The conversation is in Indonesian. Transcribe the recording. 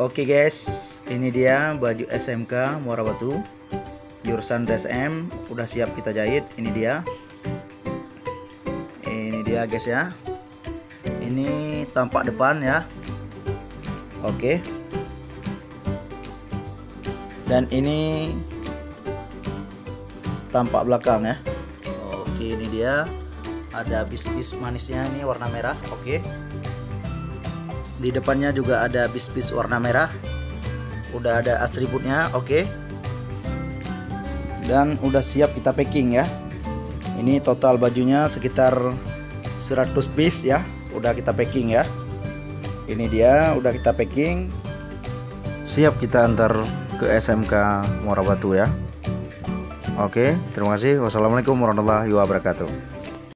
Oke guys, ini dia baju SMK Muara Batu jurusan DSM udah siap kita jahit. Ini dia guys ya. Ini tampak depan ya. Oke. Dan ini tampak belakang ya. Oke, ini dia. Ada bis-bis manisnya ini warna merah. Oke. Di depannya juga ada bis-bis warna merah. Udah ada atributnya. Oke. Dan udah siap kita packing ya. Ini total bajunya sekitar 100 piece ya. Udah kita packing ya. Ini dia udah kita packing. Siap kita antar ke SMK Muara Batu ya. Oke, terima kasih. Wassalamualaikum warahmatullahi wabarakatuh.